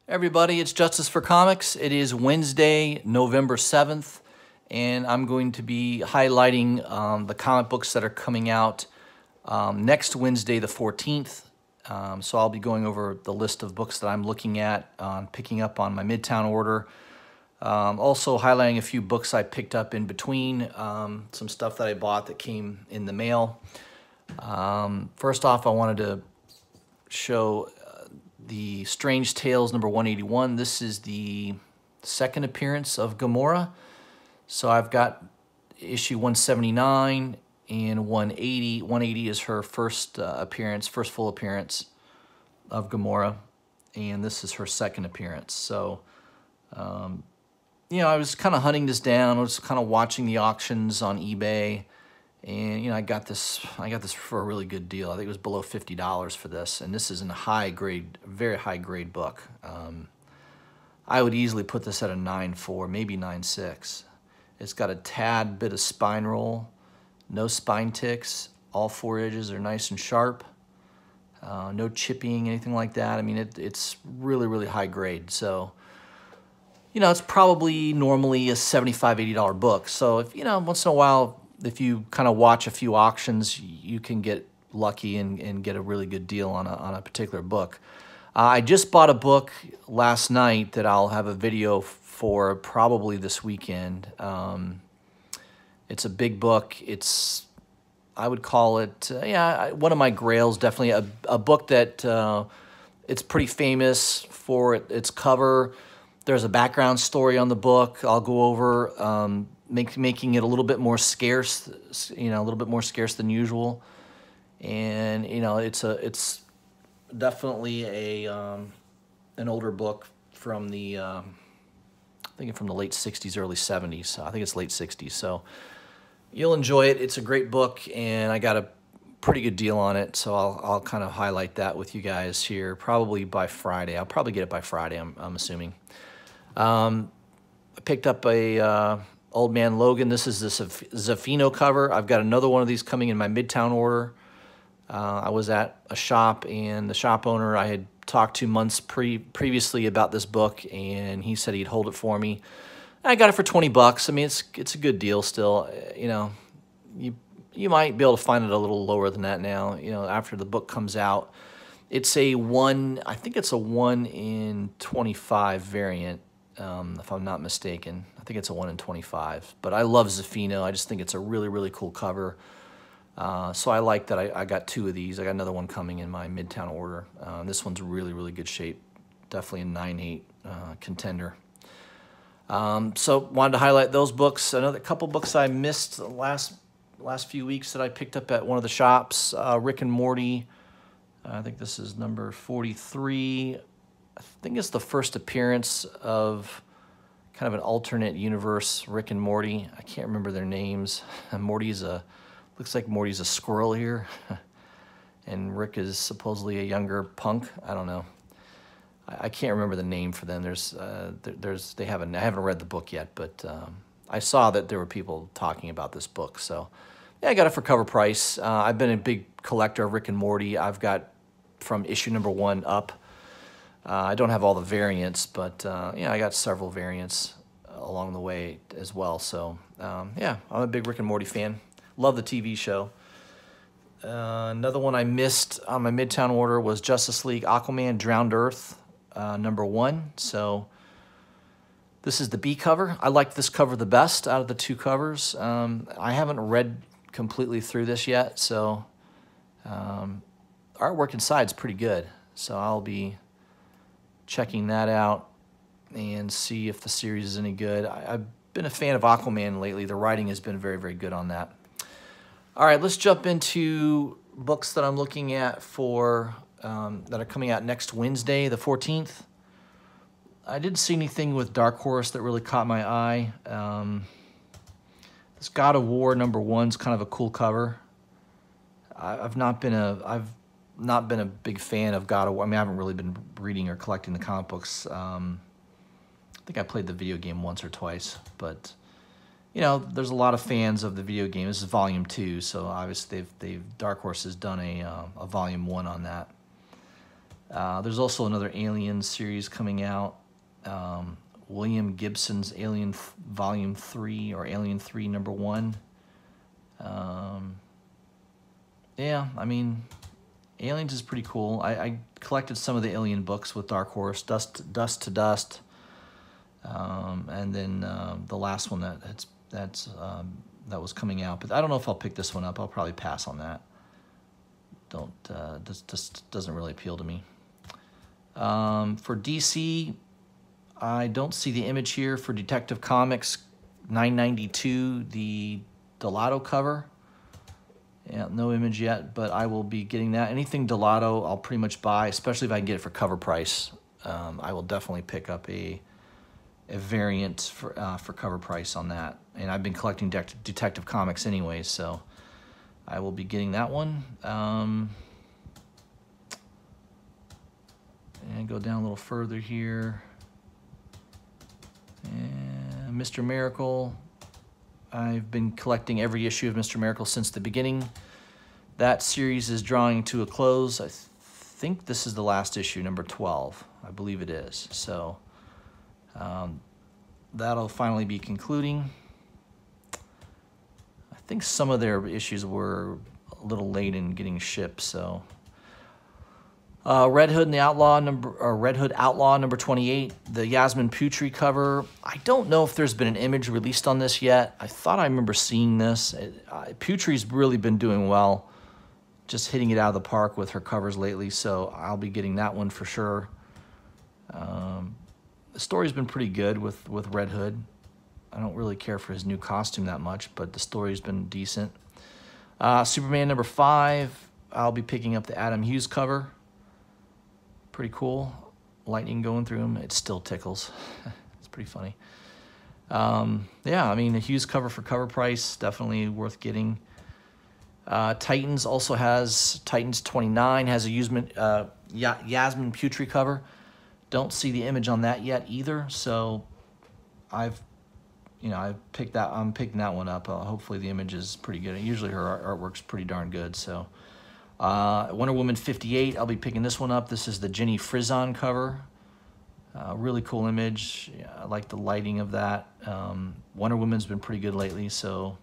Everybody, it's Justice for Comics. It is Wednesday, November 7th, and I'm going to be highlighting the comic books that are coming out next Wednesday, the 14th. So I'll be going over the list of books that I'm looking at, picking up on my Midtown order. Also highlighting a few books I picked up in between, some stuff that I bought that came in the mail. First off, I wanted to show the Strange Tales number 181. This is the second appearance of Gamora. So I've got issue 179 and 180. 180 is her first appearance, first full appearance of Gamora, and this is her second appearance. So, you know, I was kind of hunting this down. I was kind of watching the auctions on eBay. And, you know, I got this for a really good deal. I think it was below $50 for this. And this is a high grade, very high grade book. I would easily put this at a 9.4, maybe 9.6. It's got a tad bit of spine roll, no spine ticks. All 4 edges are nice and sharp. No chipping, anything like that. I mean, it's really, really high grade. So, you know, it's probably normally a $75, $80 book. So if, you know, once in a while, if you kind of watch a few auctions, you can get lucky and get a really good deal on a particular book. I just bought a book last night that I'll have a video for probably this weekend. It's a big book. It's, I would call it, yeah, one of my grails, definitely a book that it's pretty famous for its cover. There's a background story on the book I'll go over, making it a little bit more scarce, you know, a little bit more scarce than usual. And, you know, it's definitely an older book from the, I think from the late 60s, early 70s. I think it's late 60s. So you'll enjoy it. It's a great book, and I got a pretty good deal on it. So I'll kind of highlight that with you guys here, probably by Friday. I'll probably get it by Friday, I'm assuming. I picked up a Old Man Logan. This is the Zafino cover. I've got another one of these coming in my Midtown order. I was at a shop, and the shop owner I had talked to months previously about this book, and he said he'd hold it for me. I got it for 20 bucks. I mean, it's a good deal still. You know, you might be able to find it a little lower than that now, you know, after the book comes out. It's a I think it's a 1 in 25 variant. If I'm not mistaken. I think it's a 1 in 25. But I love Zafino. I just think it's a really, really cool cover. So I like that I got 2 of these. I got another one coming in my Midtown order. This one's really, really good shape. Definitely a 9.8 contender. So wanted to highlight those books. Another couple books I missed the last few weeks that I picked up at one of the shops. Rick and Morty. I think this is number 43. I think it's the first appearance of kind of an alternate universe Rick and Morty. I can't remember their names. Looks like Morty's a squirrel here, and Rick is supposedly a younger punk. I don't know. I can't remember the name for them. I haven't read the book yet, but I saw that there were people talking about this book. So yeah, I got it for cover price. I've been a big collector of Rick and Morty. I've got from issue number 1 up. I don't have all the variants, but yeah, I got several variants along the way as well. So yeah, I'm a big Rick and Morty fan. Love the TV show. Another one I missed on my Midtown order was Justice League Aquaman Drowned Earth, number 1. So this is the B cover. I like this cover the best out of the 2 covers. I haven't read completely through this yet, so artwork inside is pretty good. So I'll be checking that out and see if the series is any good. I've been a fan of Aquaman lately. The writing has been very, very good on that. All right, let's jump into books that I'm looking at for that are coming out next Wednesday, the 14th. I didn't see anything with Dark Horse that really caught my eye. This God of War number 1 is kind of a cool cover. I've not been a big fan of God of War. I mean, I haven't really been reading or collecting the comic books. I think I played the video game once or twice, but you know, there's a lot of fans of the video game. This is volume 2, so obviously Dark Horse has done a volume 1 on that. There's also another Alien series coming out. William Gibson's Alien Volume 3 or Alien 3 number 1. Yeah, I mean, Aliens is pretty cool. I collected some of the Alien books with Dark Horse, Dust to Dust, and then the last one that was coming out. But I don't know if I'll pick this one up. I'll probably pass on that. Just doesn't really appeal to me. For DC, I don't see the image here for Detective Comics 992, the Delato cover. Yeah, no image yet, but I will be getting that. Anything Delato, I'll pretty much buy, especially if I can get it for cover price. I will definitely pick up a variant for cover price on that. And I've been collecting Detective Comics anyways, so I will be getting that one. And go down a little further here. And Mr. Miracle. I've been collecting every issue of Mr. Miracle since the beginning. That series is drawing to a close. I think this is the last issue, number 12. I believe it is. So that'll finally be concluding. I think some of their issues were a little late in getting shipped, so. Red Hood Outlaw number 28, the Yasmin Putri cover. I don't know if there's been an image released on this yet. I thought I remember seeing this. Putri's really been doing well, just hitting it out of the park with her covers lately, so I'll be getting that one for sure. The story's been pretty good with Red Hood. I don't really care for his new costume that much, but the story's been decent. Superman number 5, I'll be picking up the Adam Hughes cover. Pretty cool. Lightning going through him. It still tickles. It's pretty funny. Yeah, I mean, the Hughes cover for cover price, definitely worth getting. Titans also has, Titans 29 has a Yasmin Putri cover. Don't see the image on that yet either, so I'm picking that one up. Hopefully the image is pretty good. Usually her artwork's pretty darn good, so. Wonder Woman 58, I'll be picking this one up. This is the Jenny Frison cover. Really cool image. Yeah, I like the lighting of that. Wonder Woman's been pretty good lately, so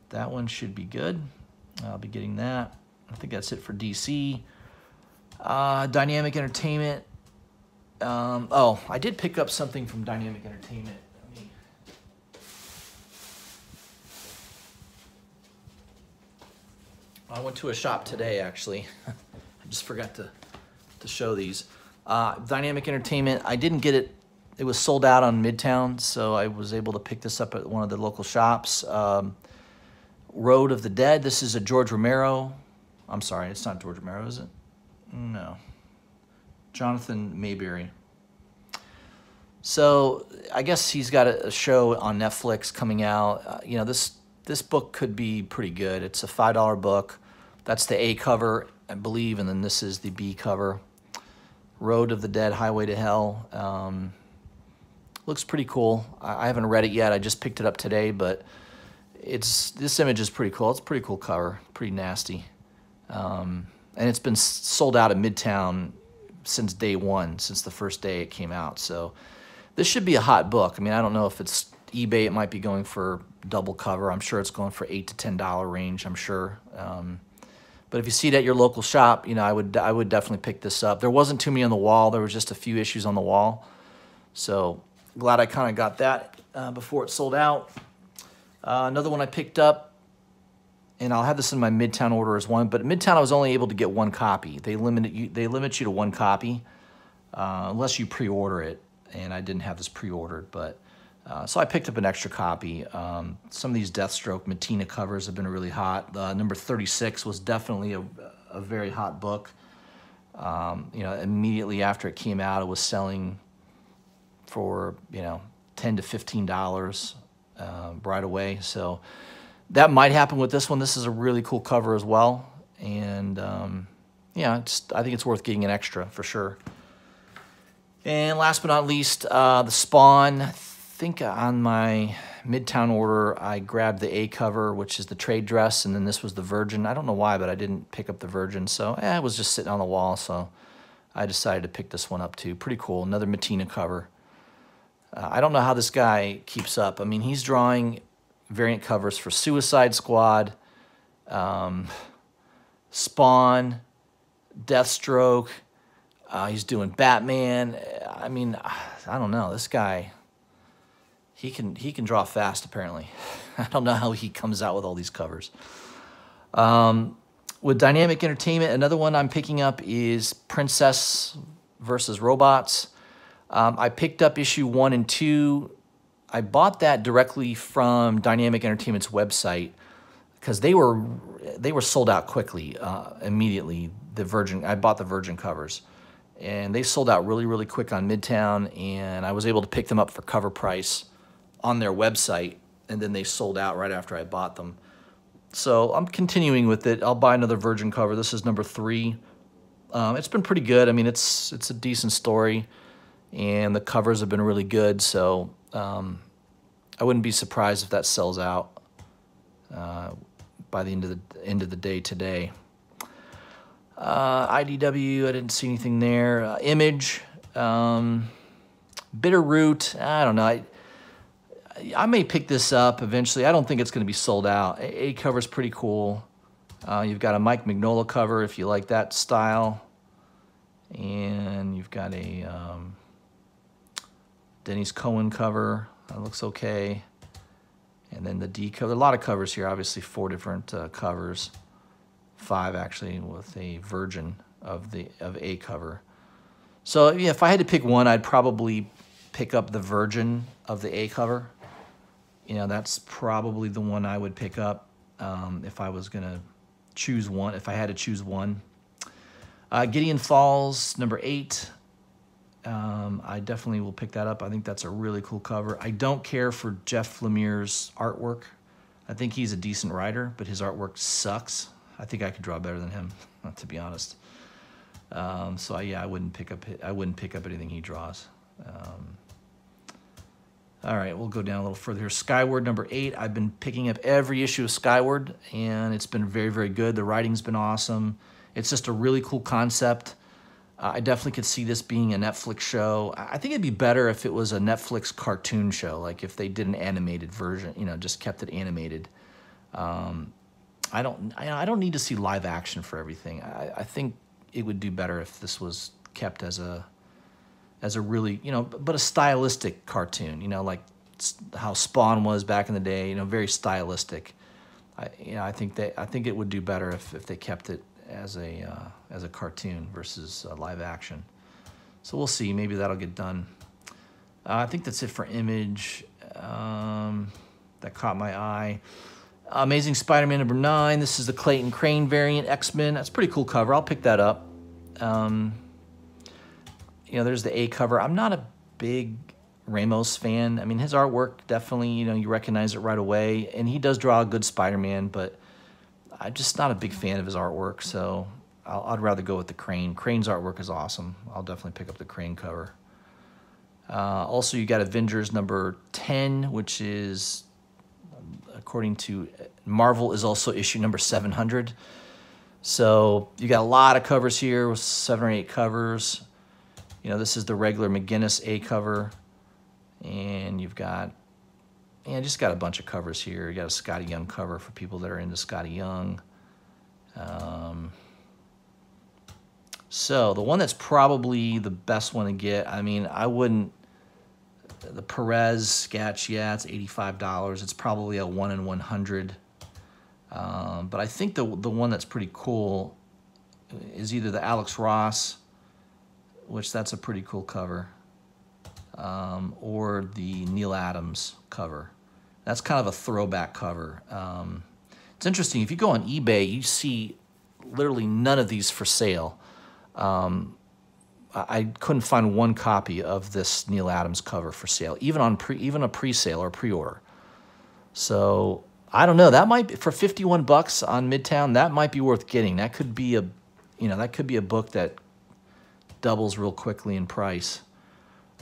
that one should be good. I'll be getting that. I think that's it for DC. Dynamic Entertainment. Oh, I did pick up something from Dynamic Entertainment. I went to a shop today, actually. I just forgot to show these. Dynamic Entertainment, I didn't get it. It was sold out on Midtown, so I was able to pick this up at one of the local shops. Road of the Dead, this is a George Romero. I'm sorry, it's not George Romero, is it? No. Jonathan Mayberry. So I guess he's got a show on Netflix coming out. This book could be pretty good. It's a $5 book. That's the A cover, I believe, and then this is the B cover. Road of the Dead, Highway to Hell. Looks pretty cool. I haven't read it yet. I just picked it up today, but this image is pretty cool. It's a pretty cool cover, pretty nasty. And it's been sold out at Midtown since day one, since the first day it came out. So this should be a hot book. I mean, I don't know if it's eBay, it might be going for double cover. I'm sure it's going for $8 to $10 range, I'm sure. But if you see it at your local shop, I would definitely pick this up. There wasn't too many on the wall. There was just a few issues on the wall. So glad I kind of got that before it sold out. Another one I picked up, and I'll have this in my Midtown order as one, but at Midtown I was only able to get one copy. They limit you to one copy unless you pre-order it, and I didn't have this pre-ordered, but so I picked up an extra copy. Some of these Deathstroke Matina covers have been really hot. Number 36 was definitely a very hot book. Immediately after it came out, it was selling for $10 to $15 right away. So that might happen with this one. This is a really cool cover as well, and I think it's worth getting an extra for sure. And last but not least, the Spawn. I think on my Midtown order, I grabbed the A cover, which is the trade dress, and then this was the Virgin. I don't know why, but I didn't pick up the Virgin, so it was just sitting on the wall, so I decided to pick this one up too. Pretty cool. Another Matina cover. I don't know how this guy keeps up. I mean, he's drawing variant covers for Suicide Squad, Spawn, Deathstroke. He's doing Batman. I mean, I don't know. This guy, he can draw fast, apparently. I don't know how he comes out with all these covers. With Dynamic Entertainment, another one I'm picking up is Princess versus Robots. I picked up issue 1 and 2. I bought that directly from Dynamic Entertainment's website because they were sold out quickly, immediately. I bought the Virgin covers, and they sold out really, really quick on Midtown, and I was able to pick them up for cover price on their website, and then they sold out right after I bought them. So I'm continuing with it. I'll buy another Virgin cover. This is number 3. It's been pretty good. I mean, it's a decent story, and the covers have been really good. So I wouldn't be surprised if that sells out by the end of the day today. IDW, I didn't see anything there. Image, Bitterroot. I don't know. I may pick this up eventually. I don't think it's going to be sold out. A cover's pretty cool. You've got a Mike Mignola cover if you like that style. And you've got a Denny's Cohen cover. That looks okay. And then the D cover. A lot of covers here. Obviously 4 different covers. 5 actually with a Virgin of A cover. So yeah, if I had to pick one, I'd probably pick up the Virgin of the A cover. You know, that's probably the one I would pick up if I was going to choose one, if I had to choose one. Gideon Falls, number 8. I definitely will pick that up. I think that's a really cool cover. I don't care for Jeff Lemire's artwork. I think he's a decent writer, but his artwork sucks. I think I could draw better than him, to be honest. So yeah, I wouldn't pick up anything he draws. All right, we'll go down a little further here. Skyward, number 8. I've been picking up every issue of Skyward, and it's been very, very good. The writing's been awesome. It's just a really cool concept. I definitely could see this being a Netflix show. I think it'd be better if it was a Netflix cartoon show, like if they did an animated version, you know, just kept it animated. I don't need to see live action for everything. I think it would do better if this was kept as a really, you know, but a stylistic cartoon, you know, like how Spawn was back in the day, you know, very stylistic. I think it would do better if they kept it as a cartoon versus live action. So we'll see. Maybe that'll get done. I think that's it for Image. That caught my eye. Amazing Spider-Man number 9. This is the Clayton Crane variant, X-Men. That's a pretty cool cover. I'll pick that up. You know, there's the A cover. I'm not a big Ramos fan. I mean, his artwork definitely, you know, you recognize it right away. And he does draw a good Spider-Man, but I'm just not a big fan of his artwork. So I'd rather go with the Crane. Crane's artwork is awesome. I'll definitely pick up the Crane cover. Also, you got Avengers number 10, which is, according to Marvel, is also issue number 700. So you got a lot of covers here with 7 or 8 covers. You know, this is the regular McGinnis A cover. And you've got, just got a bunch of covers here. You got a Scotty Young cover for people that are into Scotty Young. So the one that's probably the best one to get, I mean, I wouldn't, the Perez sketch, yeah, it's $85. It's probably a 1 in 100. But I think the one that's pretty cool is either the Alex Ross, which that's a pretty cool cover, or the Neil Adams cover. That's kind of a throwback cover. It's interesting. If you go on eBay, you see literally none of these for sale. I couldn't find one copy of this Neil Adams cover for sale, even a pre-sale or pre-order. So I don't know. That might be, for $51 on Midtown, that might be worth getting. That could be a book that doubles real quickly in price.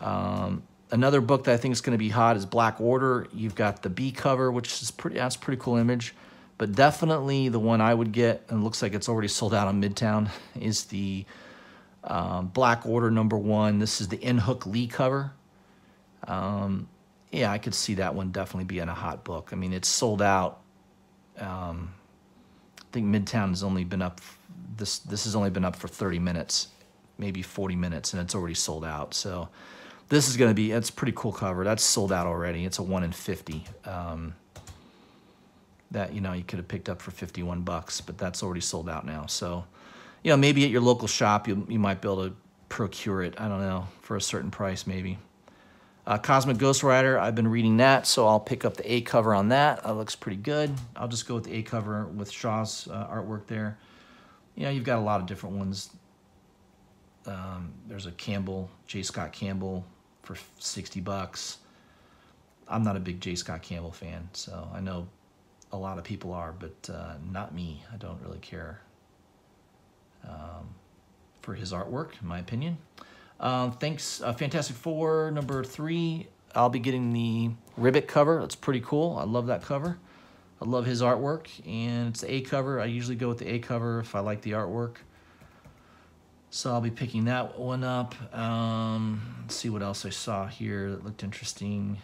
Another book that I think is going to be hot is Black Order. You've got the B cover, which is that's a pretty cool image. But definitely the one I would get, and it looks like it's already sold out on Midtown, is the Black Order #1. This is the N. Hook Lee cover. Yeah, I could see that one definitely being a hot book. I mean, it's sold out. I think Midtown has only been up, this has only been up for 30 minutes, maybe 40 minutes, and it's already sold out. So this is going to be, it's a pretty cool cover. That's sold out already. It's a 1 in 50. That, you know, you could have picked up for 51 bucks, but that's already sold out now. So, you know, maybe at your local shop, you might be able to procure it, I don't know, for a certain price maybe. Cosmic Ghost Rider, I've been reading that, so I'll pick up the A cover on that. That looks pretty good. I'll just go with the A cover with Shaw's artwork there. You know, you've got a lot of different ones. There's a Campbell, J. Scott Campbell for 60 bucks. I'm not a big J. Scott Campbell fan, so I know a lot of people are, but not me. I don't really care for his artwork, in my opinion. Thanks, Fantastic Four #3. I'll be getting the Ribbit cover. That's pretty cool. I love that cover. I love his artwork, and it's the A cover. I usually go with the A cover if I like the artwork. So I'll be picking that one up. Let's see what else I saw here that looked interesting.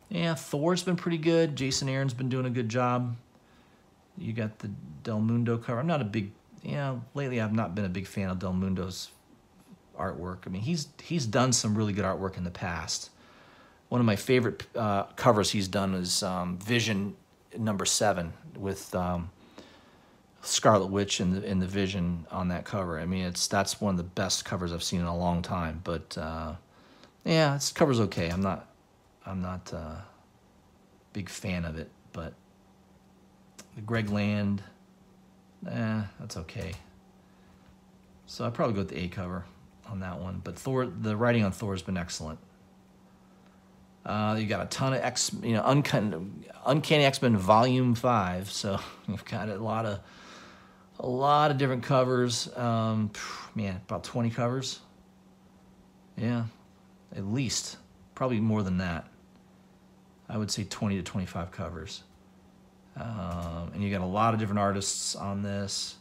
Yeah, Thor's been pretty good. Jason Aaron's been doing a good job. You got the Del Mundo cover. I'm not a big, lately I've not been a big fan of Del Mundo's artwork. I mean, he's done some really good artwork in the past. One of my favorite covers he's done is Vision #7 with Scarlet Witch and the Vision on that cover. I mean, that's one of the best covers I've seen in a long time. But yeah, this cover's okay. I'm not a big fan of it, but the Greg Land, that's okay. So I'd probably go with the A cover on that one. But Thor, the writing on Thor has been excellent. You got a ton of Uncanny X-Men Volume 5. So you've got a lot of different covers. Man, about 20 covers. Yeah, at least. Probably more than that. I would say 20 to 25 covers. And you got a lot of different artists on this.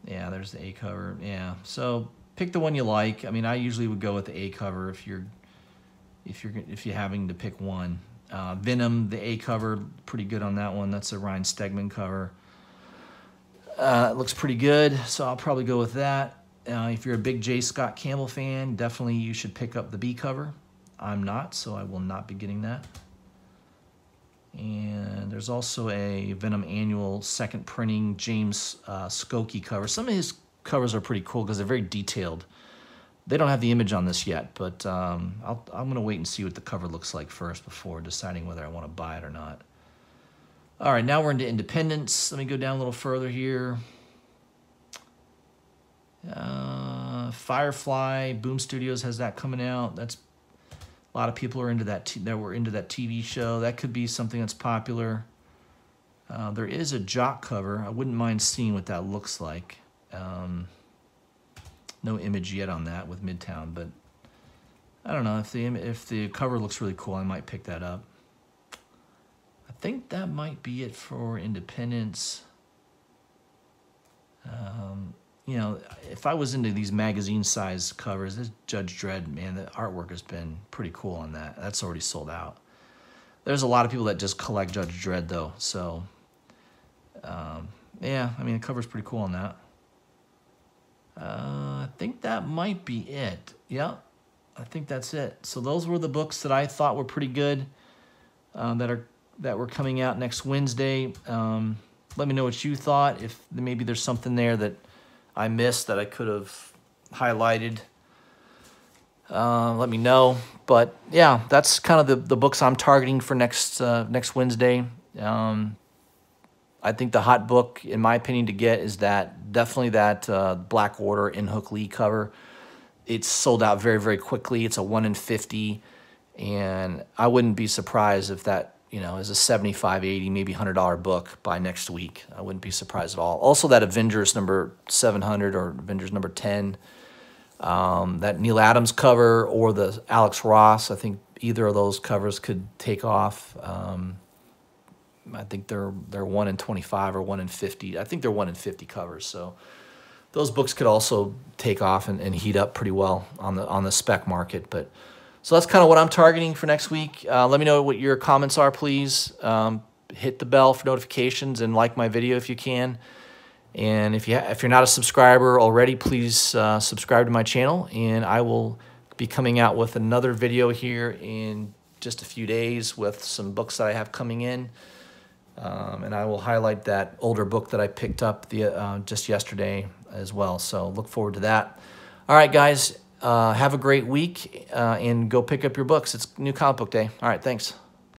Yeah, there's the A cover. Yeah, so pick the one you like. I mean, I usually would go with the A cover if you're having to pick one. Venom, the A cover, pretty good on that one. That's a Ryan Stegman cover. It looks pretty good, so I'll probably go with that. If you're a big J. Scott Campbell fan, definitely you should pick up the B cover. I'm not, so I will not be getting that. And there's also a Venom Annual second printing James Skokie cover. Some of his covers are pretty cool because they're very detailed. They don't have the image on this yet, but I'm going to wait and see what the cover looks like first before deciding whether I want to buy it or not. All right, now we're into independents. Let me go down a little further here. Firefly, Boom Studios has that coming out. That's a lot of people are into that. That were into that TV show. That could be something that's popular. There is a Jock cover. I wouldn't mind seeing what that looks like. No image yet on that with Midtown, but I don't know if the cover looks really cool. I might pick that up. I think that might be it for independents. You know, if I was into these magazine-size covers, this Judge Dredd, man, the artwork has been pretty cool on that. That's already sold out. There's a lot of people that just collect Judge Dredd, though. So, yeah, I mean, the cover's pretty cool on that. I think that might be it. Yeah, I think that's it. So those were the books that I thought were pretty good that were coming out next Wednesday. Let me know what you thought. If maybe there's something there that I missed that I could have highlighted, let me know. But yeah, that's kind of the books I'm targeting for next Wednesday. I think the hot book, in my opinion, to get is definitely that Black Order N. Hook Lee cover. It's sold out very, very quickly. It's a 1 in 50, and I wouldn't be surprised if that is a $75, $80, maybe $100 book by next week. I wouldn't be surprised at all. Also, that Avengers #700 or Avengers #10, that Neil Adams cover or the Alex Ross. I think either of those covers could take off. I think they're 1 in 25 or 1 in 50. I think they're 1 in 50 covers. So those books could also take off and heat up pretty well on the spec market. But so that's kind of what I'm targeting for next week. Let me know what your comments are, please. Hit the bell for notifications and like my video if you can. And if you're not a subscriber already, please subscribe to my channel. And I will be coming out with another video here in just a few days with some books that I have coming in. And I will highlight that older book that I picked up just yesterday as well. So look forward to that. All right, guys, have a great week and go pick up your books. It's New Comic Book Day. All right, thanks.